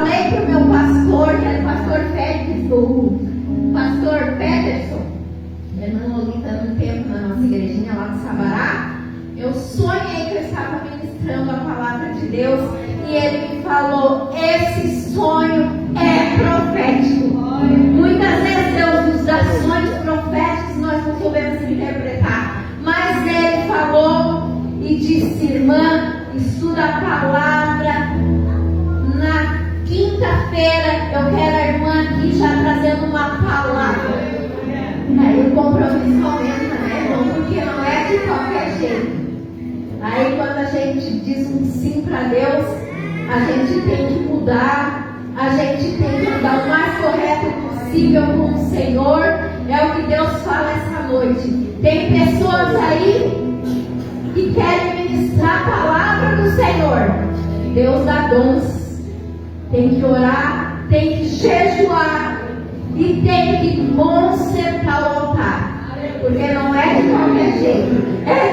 falei para o meu pastor, que era o pastor Félix, o pastor Peterson, irmã Lolita, no tempo na nossa igrejinha lá do Sabará. Eu sonhei que eu estava ministrando a palavra de Deus e ele me falou: esse sonho é profético. Muitas vezes Deus nos dá sonhos proféticos, nós não sabemos interpretar, mas ele falou e disse: irmã, estuda a palavra. Na quinta-feira eu quero a irmã aqui já trazendo uma palavra. Aí o compromisso aumenta, né, irmão? Porque não é de qualquer jeito. Aí quando a gente diz um sim para Deus, a gente tem que mudar, a gente tem que andar o mais correto possível com o Senhor. É o que Deus fala essa noite. Tem pessoas aí que querem ministrar a palavra do Senhor. Deus dá dons. Tem que orar, tem que jejuar e tem que consertar o altar. Porque não é de qualquer jeito. É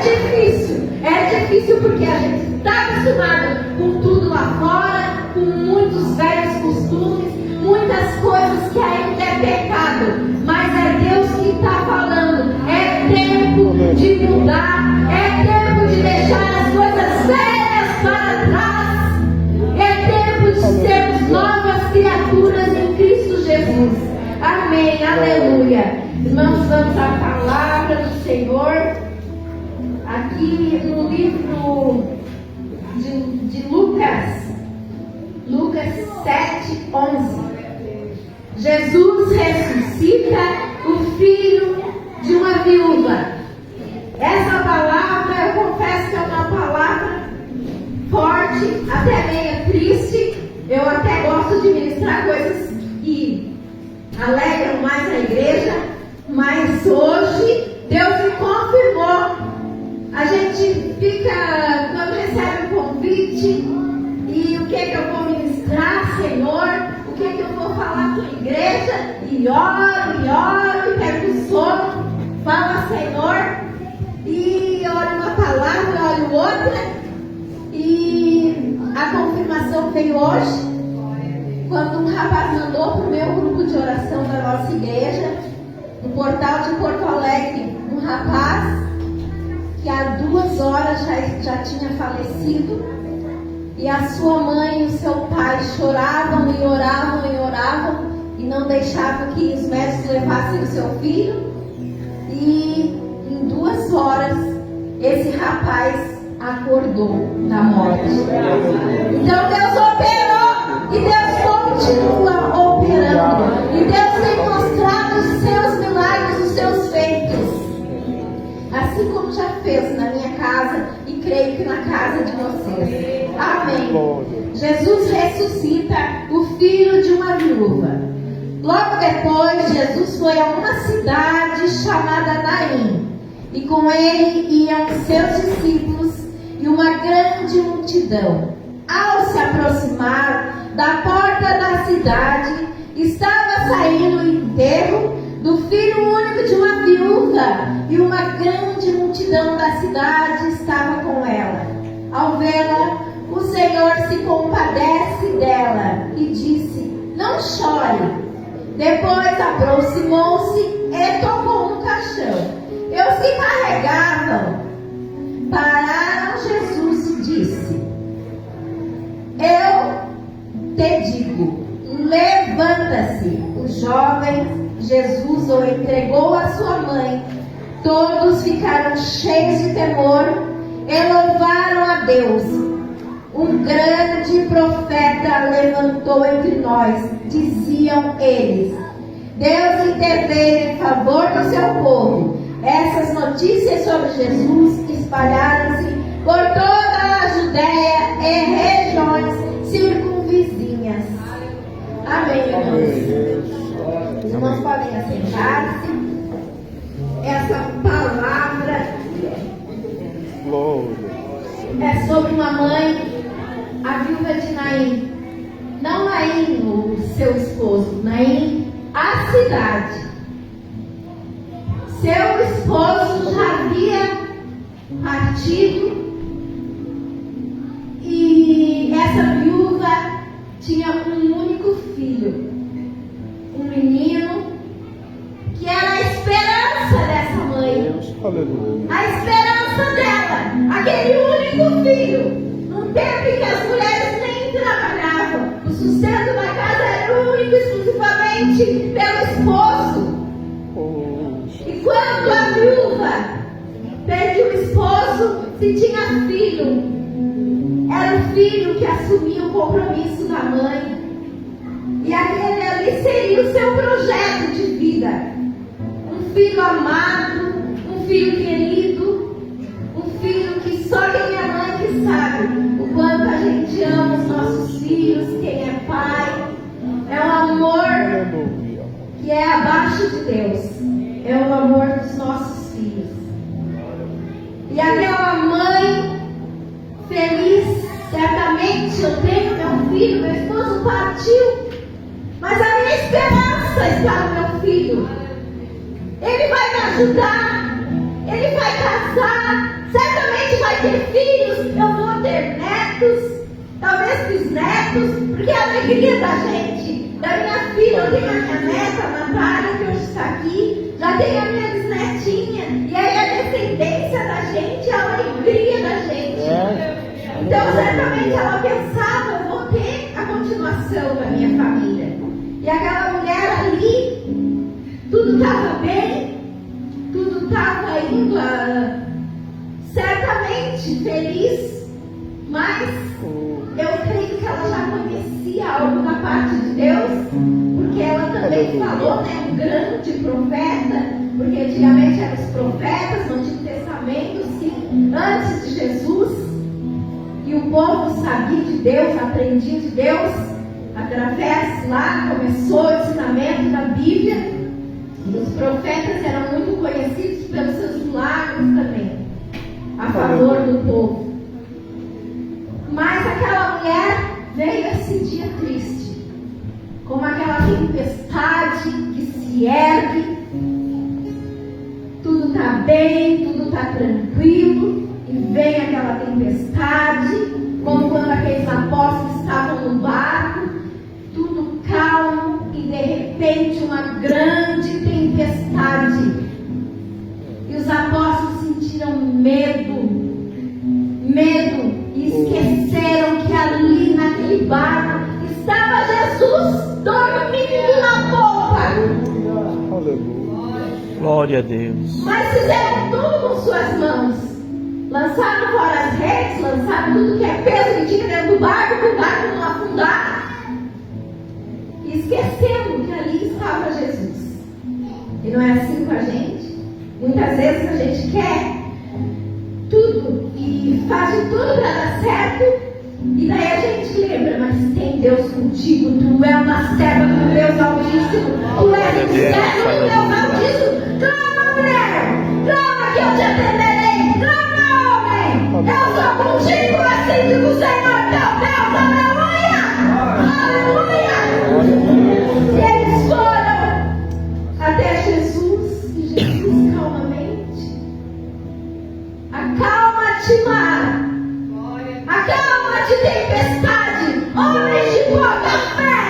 difícil porque a gente está acostumado com tudo lá fora, com muitos velhos costumes, muitas coisas que ainda é pecado. Mas é Deus que está falando. É tempo de mudar, é tempo de deixar as coisas velhas para trás. É tempo de sermos novas criaturas em Cristo Jesus. Amém, aleluia. Irmãos, vamos à palavra do Senhor. Aqui no livro de Lucas 7:11. Jesus ressuscita o filho de uma viúva. Essa palavra, eu confesso que é uma palavra forte, até meio triste. Eu até gosto de ministrar coisas que alegram mais a igreja, mas hoje Deus me confirmou. A gente fica, quando recebe um convite, e o que é que eu vou ministrar, Senhor? O que é que eu vou falar com a igreja? E oro, e pego o sono, fala, Senhor, e oro uma palavra, oro outra, e a confirmação veio hoje, quando um rapaz mandou para o meu grupo de oração da nossa igreja, no portal de Porto Alegre, um rapaz que há 2 horas já tinha falecido, e a sua mãe e o seu pai choravam e oravam e não deixavam que os médicos levassem o seu filho. E em 2 horas esse rapaz acordou da morte. Então Deus operou e Deus continua operando, e Deus tem mostrado os seus milagres, os seus feitos, assim como já fez na minha casa e creio que na casa de vocês. Amém. Jesus ressuscita o filho de uma viúva. Logo depois, Jesus foi a uma cidade chamada Naim, e com ele iam seus discípulos e uma grande multidão. Ao se aproximar da porta da cidade, estava saindo o enterro do filho único de uma viúva, e uma grande multidão da cidade estava com ela. Ao vê-la, o Senhor se compadece dela e disse: não chore. Depois aproximou-se e tocou no caixão. E os que carregavam pararam Jesus e disse: eu te digo, levanta-se. O jovem Jesus o entregou à sua mãe. Todos ficaram cheios de temor e louvaram a Deus. Um grande profeta levantou entre nós, diziam eles. Deus interveio em favor do seu povo. Essas notícias sobre Jesus espalharam-se por toda a Judéia e regiões circunvizinhas. Amém, irmãos. Os irmãos podem assentar-se. Essa palavra é sobre uma mãe, a viúva de Naim. Não Naim, o seu esposo, Naim, a cidade. Seu esposo já havia partido, e essa viúva tinha um único filho, um menino, que era a esperança dessa mãe, a esperança dela, aquele único filho. Num tempo em que as mulheres nem trabalhavam, o sustento da casa era único e exclusivamente pelo esposo. E quando a viúva perde o esposo, se tinha filho, era o filho que assumia o compromisso da mãe. E aquele ali seria o seu projeto de vida. Um filho amado, um filho querido, um filho que só quem é mãe que sabe o quanto a gente ama os nossos filhos, quem é pai. É um amor que é abaixo de Deus. É o amor dos nossos filhos. E aquela mãe feliz, certamente eu tenho meu filho, meu esposo partiu, mas a minha esperança está no meu filho. Ele vai me ajudar, ele vai casar, certamente vai ter filhos, eu vou ter netos, talvez bisnetos, porque a alegria da gente, da minha filha, eu tenho a minha neta, a Natália, que hoje está aqui, já tenho a minha bisnetinha, e aí a descendência da gente, a alegria da gente. Então, certamente ela pensava, eu vou ter a continuação da minha família. E aquela mulher ali, tudo estava bem, tudo estava indo certamente feliz, mas eu creio que ela já conhecia algo da parte de Deus, porque ela também falou, né, um grande profeta, porque antigamente eram os profetas no Antigo Testamento, sim, antes de Jesus, e o povo sabia de Deus, aprendia de Deus, através lá começou o ensinamento da Bíblia. Os profetas eram muito conhecidos pelos seus milagres também, a favor do povo. Mas aquela mulher veio esse dia triste, como aquela tempestade que se ergue, tudo está bem, tudo está tranquilo, e vem aquela tempestade, como quando aqueles apóstolos estavam no barco, tudo calmo, e de repente uma grande tempestade. E os apóstolos sentiram medo, e esqueceram que ali naquele barco estava Jesus dormindo na polpa. Glória a Deus. Mas fizeram tudo com suas mãos. Lançaram fora as redes, lançaram tudo que é peso que tinha dentro do barco, para o barco não afundar. E esquecendo que ali estava Jesus. E não é assim com a gente? Muitas vezes a gente quer tudo e faz de tudo para dar certo, e daí a gente lembra, mas tem Deus contigo, tu é uma serva do Deus Altíssimo, tu és um servo do Deus Altíssimo. Clama, mulher, clama que eu te atenderei, clama, homem, eu sou contigo, assim diz o Senhor teu Deus, aleluia, aleluia. E eles foram até Jesus, e Jesus calmamente: acalma-te, mar, acalma-te, tempestade, homens de pouca fé.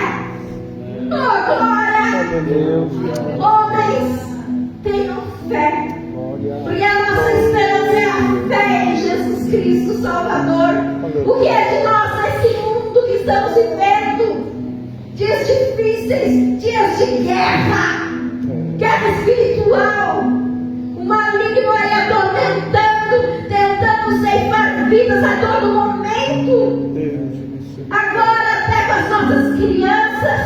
Oh, glória! Homens, tenham fé, porque a nossa esperança é a fé em Jesus Cristo, Salvador. O que é de nós nesse mundo que estamos vivendo? Dias difíceis, dias de guerra, guerra espiritual, o maligno aí atormentando, tentando ceifar vidas a todo momento. Agora até com as nossas crianças,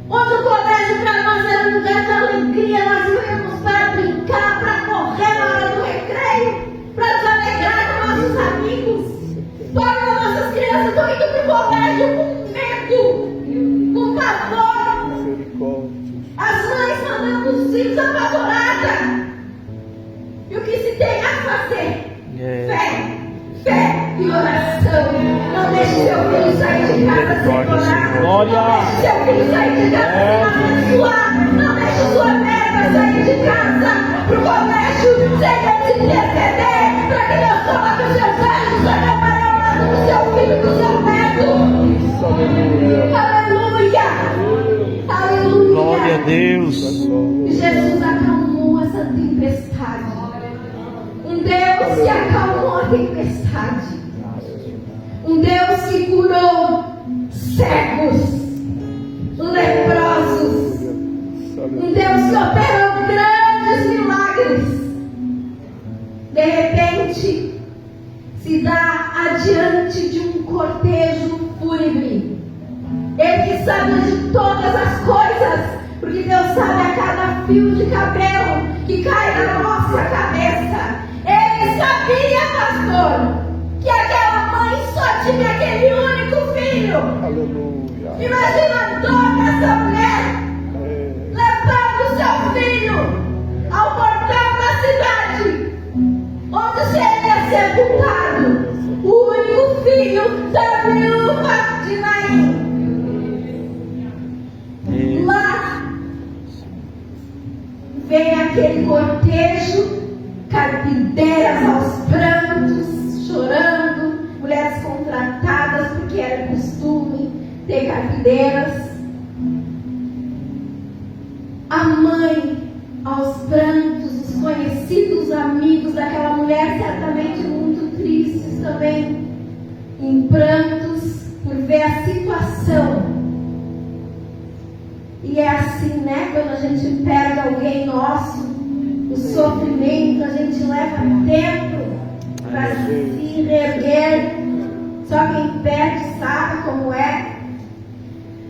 onde o colégio para nós era um lugar de alegria, nós íamos para brincar, para correr na hora do recreio, para nos alegrar com nossos amigos. Agora nossas crianças estão indo para o colégio com medo, com pavor. As mães mandando os filhos apavoradas. E o que se tem a fazer? Fé e oração. Não deixe seu filho sair de casa sem orar. Não deixe seu filho sair de casa sem abençoar. Não deixe sua neta sair de casa para o colégio sem se interceder, para que Deus coloque os seus olhos, o seu pai ao lado do seu filho e do seu neto. Aleluia! Aleluia! Glória a Deus. Jesus acalmou essa tempestade. Um Deus que acalmou a tempestade. Um Deus que curou cegos, leprosos. Um Deus que operou grandes milagres. De repente, se dá adiante de um cortejo fúnebre. Ele que sabe de todas as coisas, porque Deus sabe a cada fio de cabelo que cai na nossa cabeça. Ele sabia, pastor, que aquela mãe só tinha aquele único filho. Aleluia. Imagina a dor dessa mulher levando seu filho ao portão da cidade, onde seria sepultado o único filho da viúva de Naim. Lá vem aquele cortejo, carpideiras aos prantos, chorando, mulheres contratadas, porque era costume ter carpideiras. A mãe aos prantos, os conhecidos amigos daquela mulher, certamente muito tristes também, em prantos por ver a situação. E é assim, né? Quando a gente perde alguém nosso, o sofrimento, a gente leva tempo para se reerguer. Só quem perde sabe como é.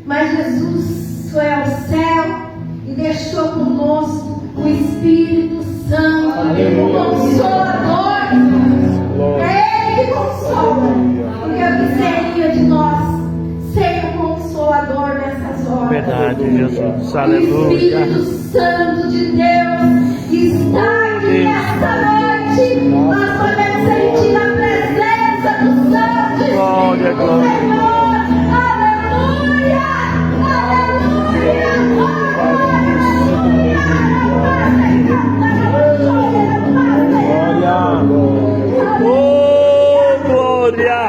Mas Jesus foi ao céu e deixou conosco o Espírito Santo, o Consolador. É Ele que consola. Porque o que seria de nós sem o Consolador nessas horas? Verdade, Jesus. O Aleluia. Espírito Santo de Deus está aqui nesta noite. Nós podemos sentir a presença do Santo Glória, Espírito do glória. Senhor. Aleluia! Oh, glória.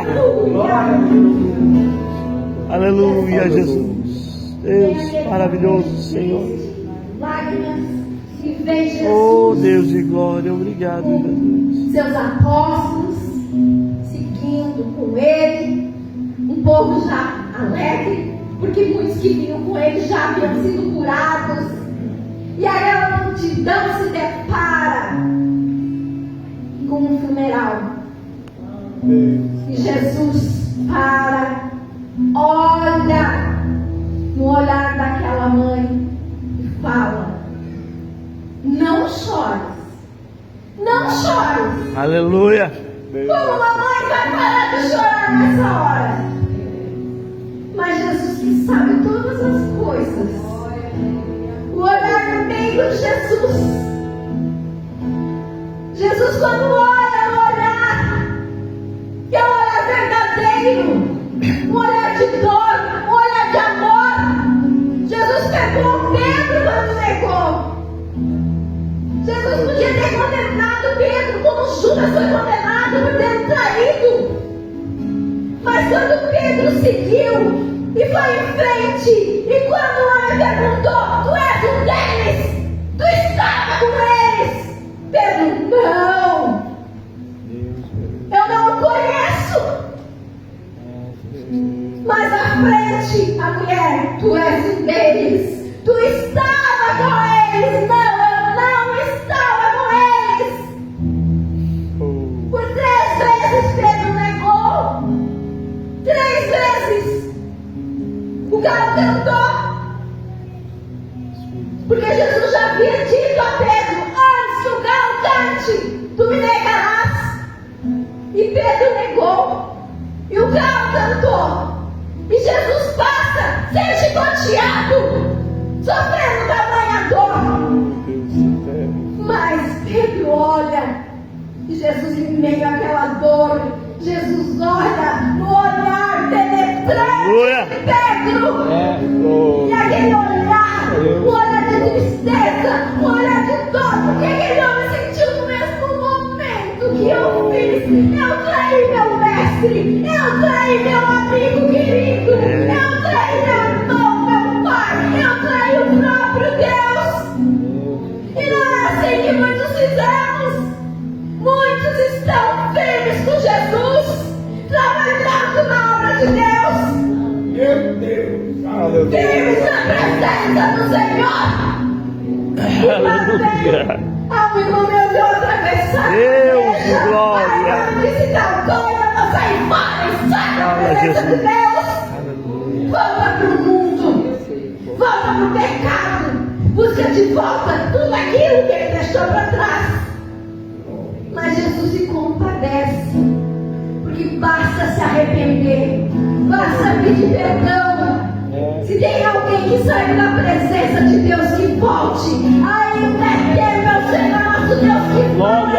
Aleluia, Jesus. Deus maravilhoso, Senhor. Lágrimas e vem Jesus. Oh, Deus de glória. Obrigado, Jesus. Seus apóstolos seguindo com ele, um povo já alegre, porque muitos que vinham com ele já haviam sido curados. E aí a multidão se depara com um funeral. E Jesus para, olha no olhar daquela mãe e fala: não chores, não chores. Aleluia. Como uma mãe vai parar de chorar nessa hora? Mas Jesus que sabe todas as coisas, o olhar no meio de Jesus. Jesus, quando olha no olhar, que é um olhar verdadeiro, um olhar de dor, um olhar de amor. Jesus pegou Pedro quando negou. Jesus podia ter condenado Pedro, como Judas foi condenado por ter traído. Mas quando Pedro seguiu e foi em frente, e quando o homem perguntou: tu és um deles? Tu estava com eles? Pedro: não, eu não o conheço. Mas à frente, a mulher: tu és um deles? Tu estava com eles? Não, eu não estava com eles. Por 3 vezes Pedro negou. 3 vezes. O galo cantou. Porque Jesus já havia dito a Pedro: antes que o galo cante, tu me negarás. E Pedro negou. E o galo cantou. E Jesus passa, sendo chicoteado, sofrendo tamanha dor. Mas Pedro olha, e Jesus, em meio àquela dor, Jesus olha no olhar penetrante de Pedro. E aquele olhar, um olhar de tristeza, um olhar de dor, porque aquele homem sentiu no mesmo momento que eu fiz. Eu traí meu mestre, eu traí meu amigo querido, Firmes na presença do Senhor. Aleluia. Algo como eu vou atravessar. Deus de glória. Se tal coisa, não sai embora e sai da presença de Deus. Volta para o mundo. Volta para o pecado. Busca de volta tudo aquilo que ele deixou para trás. Mas Jesus se compadece. Porque basta se arrepender. Basta pedir perdão. Se tem alguém que saiu da presença de Deus, que volte. Ainda é tempo, é o Senhor nosso Deus que volte.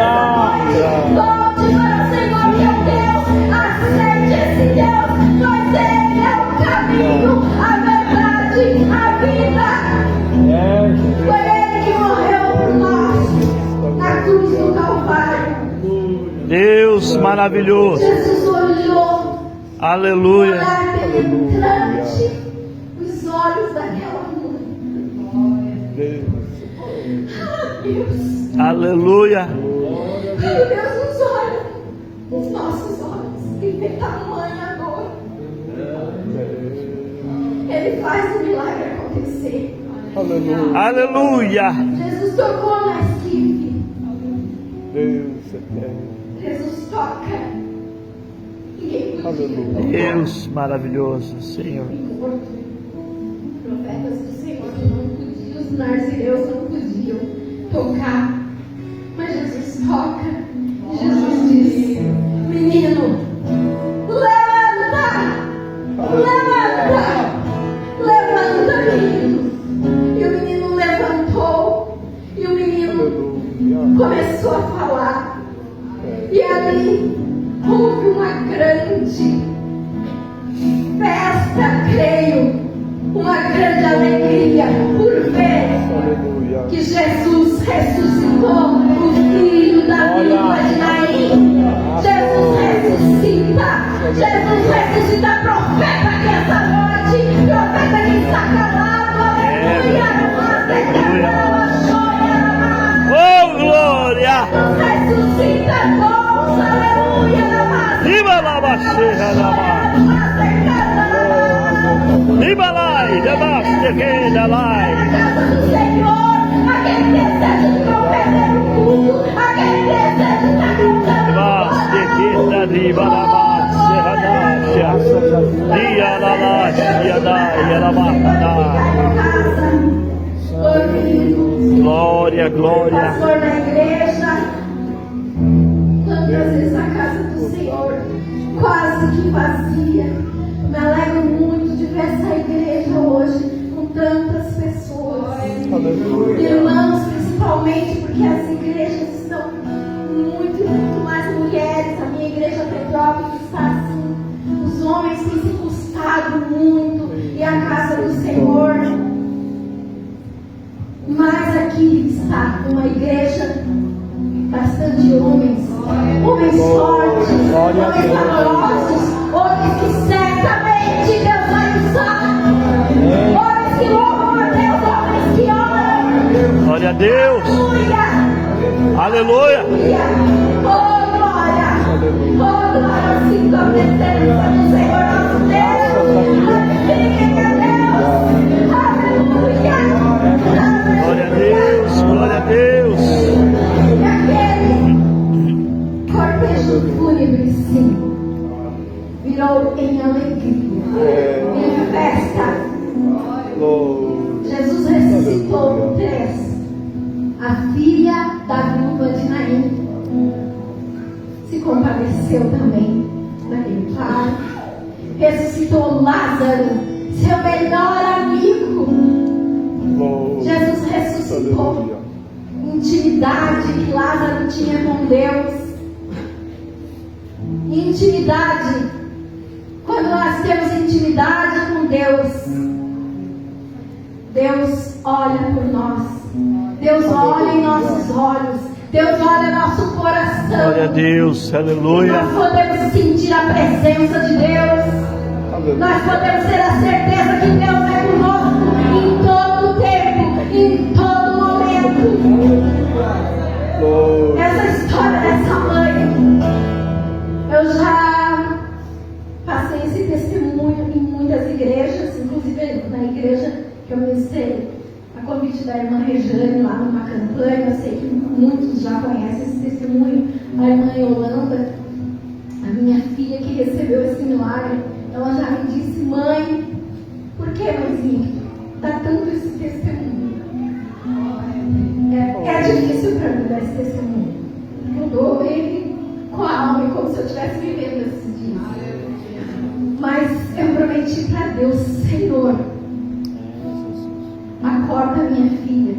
Volte para o Senhor que é o Deus. Aceite esse Deus, pois Ele é o caminho, a verdade, a vida. Foi Ele que morreu por nós na cruz do Calvário. Deus maravilhoso. Jesus olhou. Aleluia. Olhar penetrante os olhos daquela mãe. Deus. Aleluia. Deus nos olha nos nossos olhos e vê tamanha dor. Ele faz o milagre acontecer. Aleluia. Jesus tocou na esquife. Deus eterno. Jesus toca. Deus maravilhoso, Senhor. Profetas do Senhor não podiam, os narciseus não podiam tocar, mas Jesus toca. Jesus diz: menino, levanta, levanta, levanta, menino. E o menino levantou, e o menino começou a falar. E ali houve uma grande festa, creio, uma grande alegria por ver que Jesus ressuscitou, o filho da viúva de Naim. Jesus ressuscita, profeta que essa noite, profeta que está calado, aleluia, oh glória! ressuscita, aleluia, Viva la baixeira da mar! Viva lá, da baixa que da lá! casa do Senhor, aquele desejo de não perder o culto, aquele desejo de estar cantando. Basta que da riba da baixa da dia da laxia da mata. Glória, glória. Pastor na igreja, tantas vezes a casa do Senhor quase que vazia. Me alegro muito de ver essa igreja hoje com tantas pessoas. Irmãos, principalmente porque as igrejas estão muito mais mulheres. A minha igreja Petrópolis está assim. Os homens têm se custado muito e a casa do Senhor. Mas aqui está uma igreja bastante homens fortes, homens valorosos, homens que certamente Deus vai usar, homens que louvam a Deus, homens que oram. Glória a Deus. Aleluia. Oh glória, se conhecemos do Senhor nosso Deus. Glorifiquem a Deus. Aleluia. Glória a Deus, glória a Deus. E aquele cortejo fúnebre, sim, virou em alegria, em festa. Jesus ressuscitou 3. A filha da viúva de Naim se compadeceu também daquele pai. Ressuscitou Lázaro, seu melhor amigo. Jesus ressuscitou. Intimidade que Lázaro tinha com Deus. Intimidade. Quando nós temos intimidade com Deus, Deus olha por nós. Deus olha em nossos olhos. Deus olha nosso coração. Glória a Deus, aleluia. Nós podemos sentir a presença de Deus. Nós podemos ter a certeza que Deus é conosco em todo o tempo, em todo momento. Essa história dessa mãe, eu já passei esse testemunho em muitas igrejas, inclusive que eu ministrei a convite da irmã Rejane lá numa campanha. Eu sei que muitos já conhecem esse testemunho. A irmã Yolanda, a minha filha que recebeu esse milagre, ela já me disse: mãe, por que, mãezinha, dá tanto esse testemunho? É difícil para mim dar esse testemunho. Eu dou ele com a alma e como se eu estivesse vivendo esses dias. Mas eu prometi para Deus: Senhor, acorda minha filha.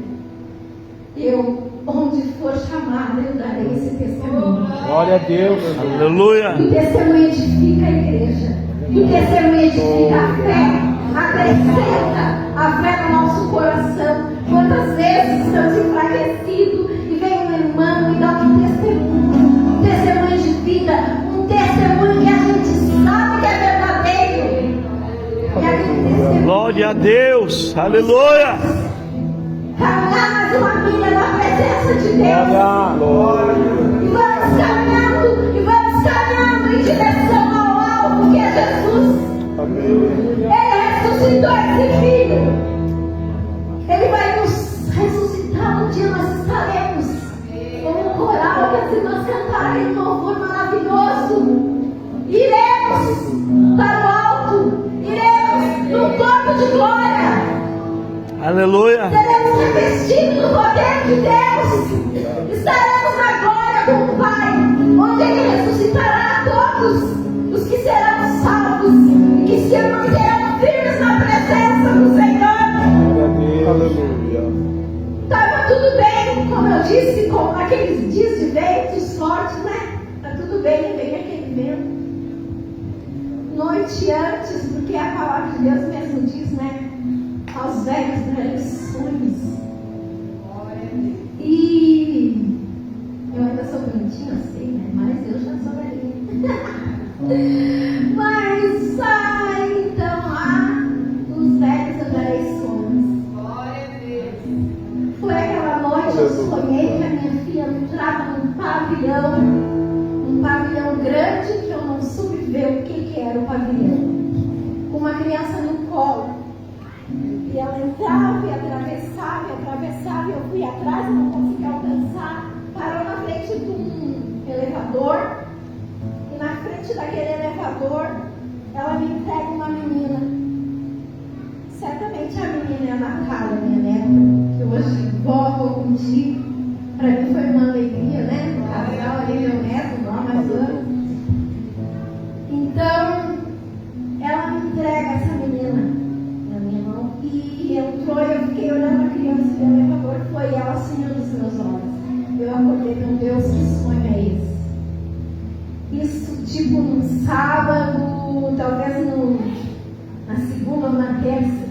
Eu, onde for chamada, eu darei esse testemunho. Glória a Deus. Aleluia. O testemunho edifica a igreja. O testemunho edifica a fé. Acrescenta a fé no nosso coração. Quantas vezes estamos enfraquecidos e vem um irmão e dá um testemunho. Um testemunho de vida. Um testemunho que a gente sabe que é verdadeiro. E aquele testemunho. Glória a Deus. Aleluia. Caminhar mais uma milha na presença de Deus. Glória. E vamos caminhando em direção ao alvo que é Jesus. Amém. Ele ressuscitou esse filho. Ele vai nos ressuscitar um dia. Nós estaremos como um coral que as irmãs cantarem um louvor maravilhoso. Iremos para o alto. Iremos no corpo de glória. Aleluia. Seremos revestidos do poder de Deus. Estaremos na glória com o Pai, onde Ele ressuscitará a todos os que serão salvos e que se manterão firmes na presença do Senhor. Aleluia. Estava tudo bem, como eu disse, com aqueles dias de ventos fortes, né? Está tudo bem, vem aquele vento. Noite antes, porque a palavra de Deus mesmo diz, né? Aos velhos darei sonhos. E eu ainda sou bonitinha, assim, né? Mas eu já sou velhinha. Mas então lá os velhos eu darei sonhos. Foi aquela noite eu sonhei que a minha filha entrava num pavilhão grande que eu não soube ver o que era o pavilhão, com uma criança no colo. E ela entrava e atravessava, e eu fui atrás, não conseguia alcançar. Parou na frente de um elevador, e na frente daquele elevador, ela me entrega uma menina. Certamente a menina é a Natália, minha neta, que hoje vou contigo. Para mim foi uma alegria, né? O casal ali, meu neto, não há mais anos. Então, ela me entrega essa menina na minha mão e entrou, e eu fiquei olhando a criança no elevador. Foi ela acendendo os meus olhos. Eu acordei, meu Deus, que sonho é esse? Isso tipo num sábado, talvez na segunda ou na terça.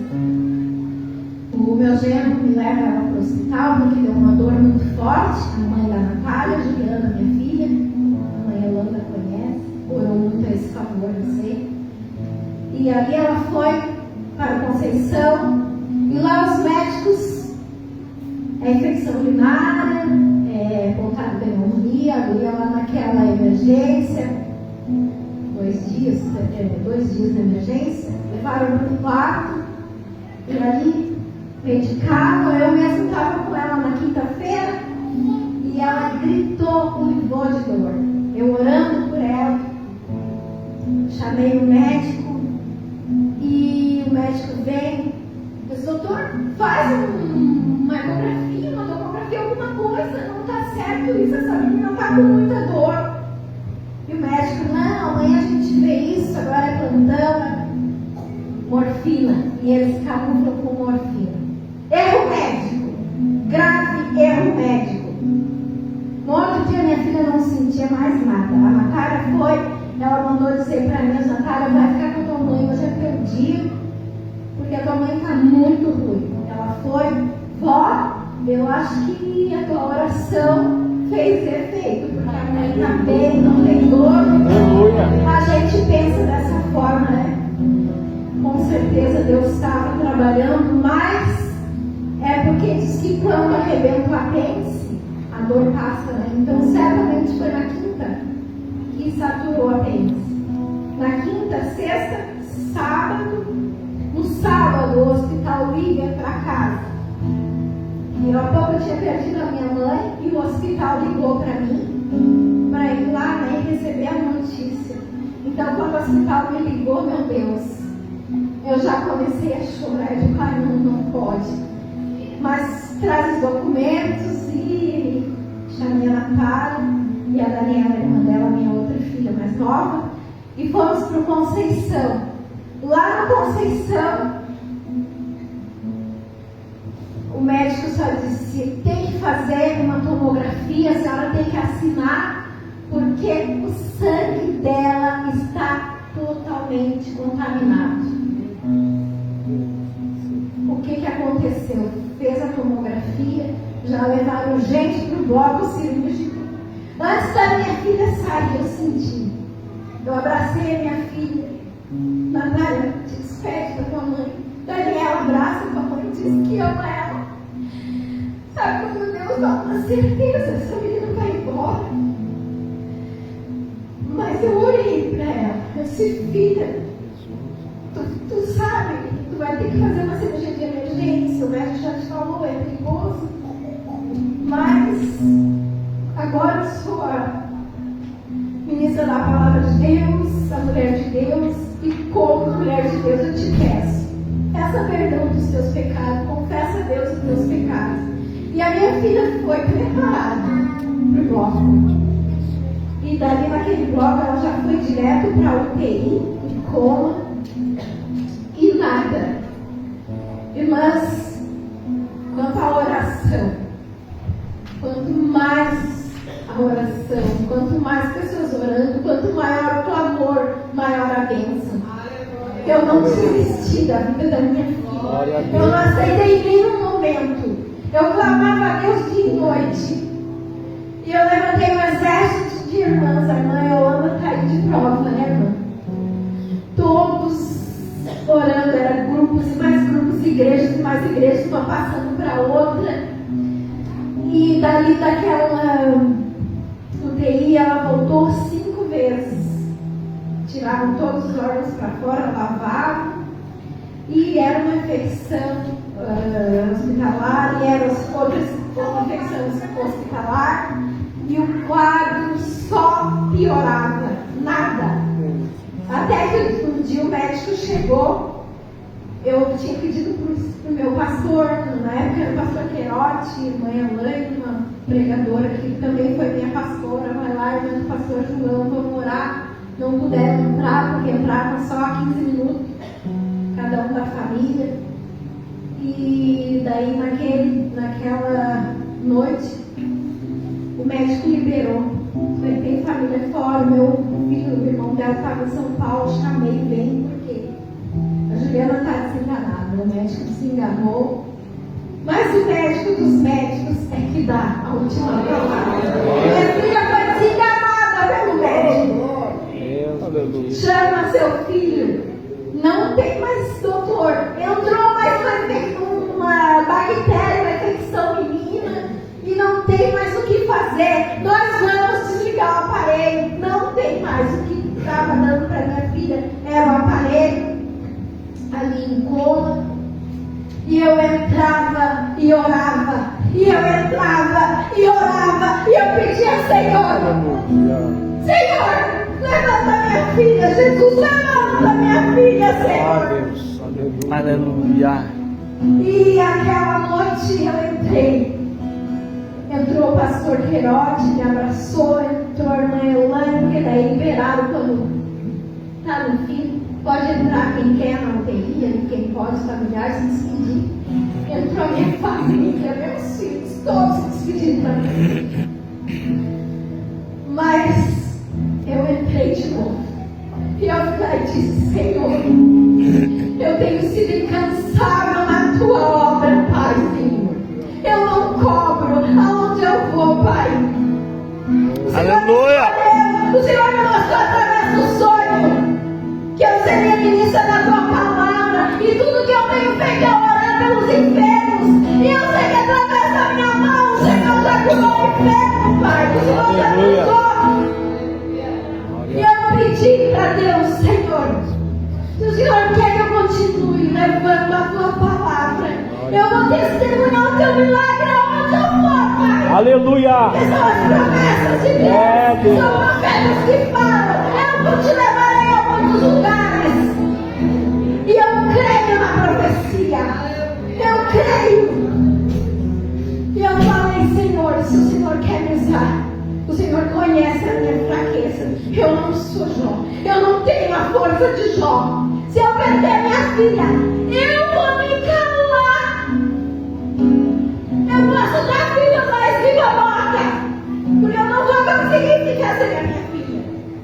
O meu genro me leva ela para o hospital porque deu uma dor muito forte. A mãe da Natália, Juliana, minha filha, a mãe Yolanda conhece, orou muito a esse favor, não sei. E ali ela foi para Conceição, e lá os médicos, infecção urinária, pontaram pneumonia, abriu ela naquela emergência, 2 dias de emergência, levaram para o quarto, e ali medicaram. Eu mesmo estava com ela na quinta-feira, e ela gritou, uivou de dor. Eu orando por ela, chamei o médico, e o médico veio, disse: doutor, faz uma ecografia, uma tomografia, alguma coisa, não está certo isso, essa menina está com muita dor. E o médico: não, amanhã a gente vê isso, agora é plantão, morfina, e eles camuflam com morfina. Erro médico, grave erro médico. No outro dia minha filha não sentia mais nada. A Natália foi, ela mandou dizer para mim: Natália, vai ficar com a tua mãe, hoje é teu dia, porque a tua mãe está muito ruim. Ela foi: vó, eu acho que a tua oração fez efeito, porque a mãe está bem, não tem dor. A gente pensa dessa forma, né? Com certeza Deus estava trabalhando, mas é porque diz que quando arrebenta o apêndice, a dor passa, né? Então certamente foi na quinta que saturou o apêndice. Na quinta, sexta, sábado. No sábado o hospital liga para casa. E há pouco eu tinha perdido a minha mãe e o hospital ligou para mim para ir lá, né, e receber a notícia. Então quando o hospital me ligou, meu Deus, eu já comecei a chorar. Eu digo, ai, não pode. Mas traz os documentos e chamei a Natália e a Daniela, a irmã dela, minha outra filha mais nova, e fomos para o Conceição. Lá no Conceição, o médico só disse, tem que fazer uma tomografia, a senhora tem que assinar, porque o sangue dela está totalmente contaminado. O que aconteceu? Fez a tomografia, já levaram gente para o bloco cirúrgico. Antes da minha filha sair, eu senti. Eu abracei a minha filha. Natália, te despede da tua mãe. Daniela abraça a tua mãe e diz que ama ela. Sabe quando Deus dá uma certeza, essa menina vai embora. Mas eu orei para ela. Eu disse, filha, tu sabe que tu vai ter que fazer uma cirurgia de emergência. O médico já te falou, é perigoso. Mas agora eu sou a ministra da palavra de Deus, a mulher de Deus, e como mulher de Deus eu te peço, peça perdão dos teus pecados, confessa a Deus os teus pecados. E a minha filha foi preparada para o bloco. E dali naquele bloco ela já foi direto para a UTI, em coma, e nada. Irmãs, quanto à oração, quanto mais a oração, quanto mais pessoas orando, quanto maior o clamor, maior a bênção. Eu não desisti da vida da minha filha. Eu não aceitei em nenhum momento. Eu clamava a Deus dia e noite. E eu levantei um exército de irmãs. A irmã Yolanda está aí de prova, né, irmã? Todos orando, eram grupos e mais grupos, igrejas e mais igrejas, uma passando para outra. E dali daquela UTI ela voltou 5 vezes. Tiraram todos os órgãos para fora, lavavam. E era uma infecção hospitalar, e eram outras infecções hospitalar. E o quadro só piorava, nada. Até que um dia o médico chegou. Eu tinha pedido para o meu pastor, na época era o pastor Queirote, irmã Elaine, uma pregadora que também foi minha pastora, vai lá, irmã do pastor João, vamos orar. Não puderam entrar, porque entrava só 15 minutos, cada um da família. E daí naquela noite, o médico liberou. Falei, tem família fora, meu filho, o irmão dela estava em São Paulo, chamei, vem, porque a Juliana está desenganada, o médico se enganou. Mas o médico dos médicos é que dá a última palavra. Minha filha foi desenganada pelo médico. Chama seu filho. Não tem mais doutor. Entrou mais uma bactéria, uma infecção menina, e não tem mais o que fazer. Nós vamos desligar o aparelho. Não tem mais. O que estava dando para minha filha era o aparelho ali em coma. E eu entrava e orava. E eu entrava e orava. E eu pedia, Senhor, Senhor, levanta minha filha, Jesus, levanta minha filha, Senhor. Aleluia. E aquela noite eu entrei. Entrou o pastor Queirote, me abraçou, entrou a irmã Elaine, porque daí liberaram quando está no fim. Pode entrar quem quer na UTI, quem pode, os familiares se despedir. Entrou a minha família, meus filhos, todos se despedindo da mim. Mas eu entrei de novo. E eu disse, Senhor, eu tenho sido incansável na tua obra, Pai, Senhor. Eu não cobro aonde eu vou, Pai. Aleluia. O Senhor me mostrou através do sonho que eu seria ministra da tua palavra, e tudo que eu tenho feito é orar pelos enfermos. E eu sei que através da minha mão o Senhor já curou o enfermo, Pai. O Senhor já curou. E eu pedi para Deus, Senhor, Se o Senhor quer que eu continue levando a tua palavra, eu vou testemunhar o teu milagre aonde eu for, Pai. Aleluia. Porque são as promessas de Deus, são profetas que falam. Eu vou te levarei a muitos lugares. E eu creio na profecia. Eu creio. E eu falei, Senhor, se o Senhor quer me usar, o Senhor conhece a minha fraqueza. Eu não sou Jó. Eu não tenho a força de Jó. Se eu perder minha filha, eu vou me calar. Eu posso dar a filha mais viva morta, porque eu não vou conseguir ficar sem a minha filha.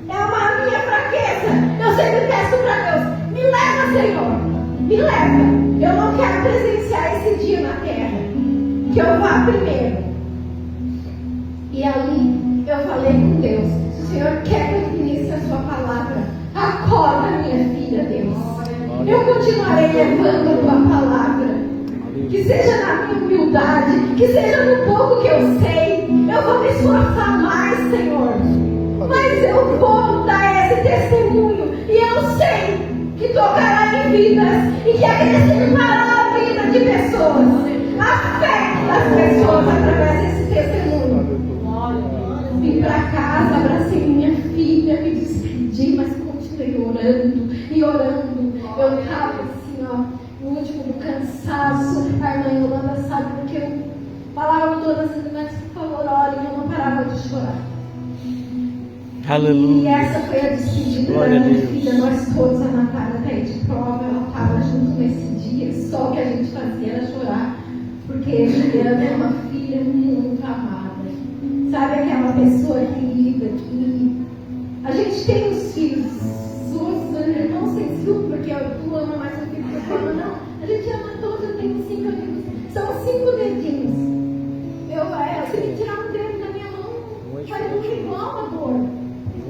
É uma minha fraqueza. Eu sempre peço para Deus, me leva, Senhor. Me leva. Eu não quero presenciar esse dia na terra. Que eu vá primeiro. E ali eu falei com Deus, se o Senhor quer que eu ministre a sua palavra, acorda minha filha, Deus. Eu continuarei levando a tua palavra. Que seja na minha humildade, que seja no pouco que eu sei. Eu vou me esforçar mais, Senhor. Mas eu vou dar esse testemunho. E eu sei que tocará em vidas e que acrescentará a vida de pessoas. A fé das pessoas através desse testemunho. Vim para casa, abracei minha filha, me despedi, mas continuei orando e orando. Eu estava assim, ó, no último do cansaço. A irmã Yolanda sabe porque eu falava todas as irmãs, por favor, orem, eu não parava de chorar. Aleluia. E essa foi a despedida da minha filha. Nós todos, a Natália está aí de prova, ela estava junto nesse dia. Só o que a gente fazia era chorar. Porque Juliana é uma filha muito amada. Sabe aquela pessoa querida que a gente tem os filhos, os irmãos sem ciúme, porque tu ama mais o filho que eu amo, não. A gente ama todos, eu tenho 5 amigos. São 5 dedinhos. Se me tirar um dedo da minha mão, vai muito igual, amor.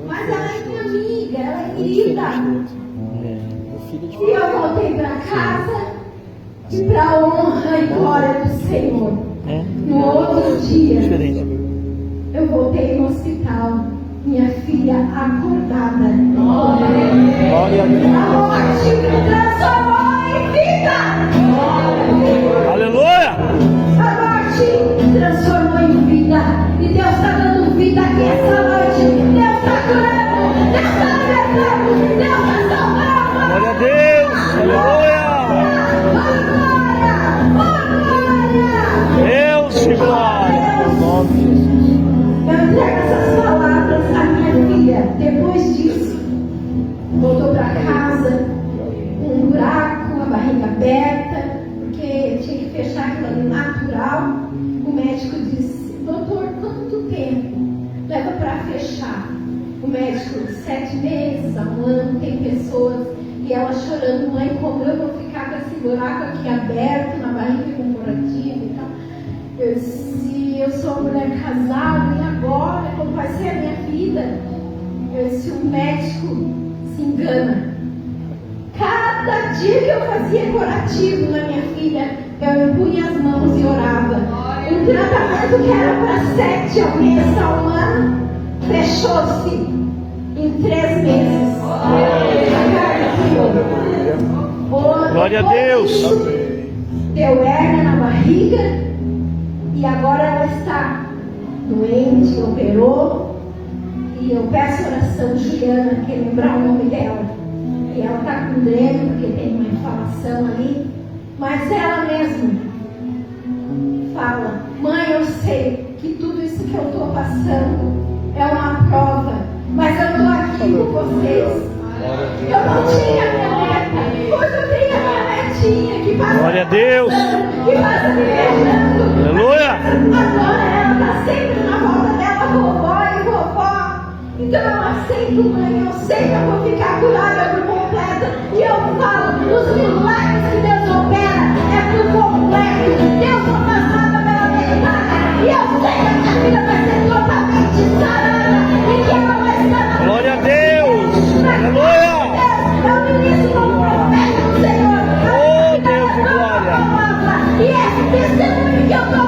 Mas ela é minha amiga, ela é querida. E eu voltei para casa. E para a honra e glória do Senhor. No outro dia, eu voltei no hospital. Minha filha acordada. Glória a Deus. A morte me transformou em vida. Aleluia. A morte me transformou em vida. E Deus está dando vida aqui essa noite. Deus está curando. Deus está libertando. Deus está salvando. Glória a Deus. Aleluia. Deus te glória. Eu entrego essas palavras à minha filha. Depois disso, voltou para casa com um buraco, a barriga aberta, porque tinha que fechar aquilo ali natural. O médico disse, doutor, quanto tempo leva para fechar? O médico, 7 meses, a 1 ano, tem pessoas. E ela chorando, mãe, como eu vou ficar com esse buraco aqui aberto na barriga corporativa e tal. Eu disse, eu sou uma mulher casada, e agora? Como vai ser a minha vida? Eu disse, o médico se engana. Cada dia que eu fazia curativo na minha filha, eu impunha as mãos e orava. Um tratamento que era para 7 meses a 1 ano, fechou-se em 3 meses. Glória a Deus. Deu hérnia na barriga e agora ela está doente, operou. E eu peço oração, Juliana, que lembrar o nome dela. E ela está com dreno porque tem uma inflamação ali. Mas ela mesma fala, mãe, eu sei que tudo isso que eu estou passando é uma prova, mas eu estou aqui com vocês. Eu não tinha minha neta, hoje eu tenho a minha netinha que passa. Glória a Deus. Que passa me beijando. Aleluia. Agora ela está sempre na volta dela, vovó e vovó. Então eu aceito, mãe, eu sei que eu vou ficar curada por completo. E eu falo, os milagres que Deus opera é por completo. Deus não faz nada pela metade. E eu sei que a minha filha vai ser totalmente sarada. E que ela vai estar. Glória a Deus. Aleluia. Eu ministro como profeta do Senhor. Oh, Deus de glória. E esse testemunho que eu estou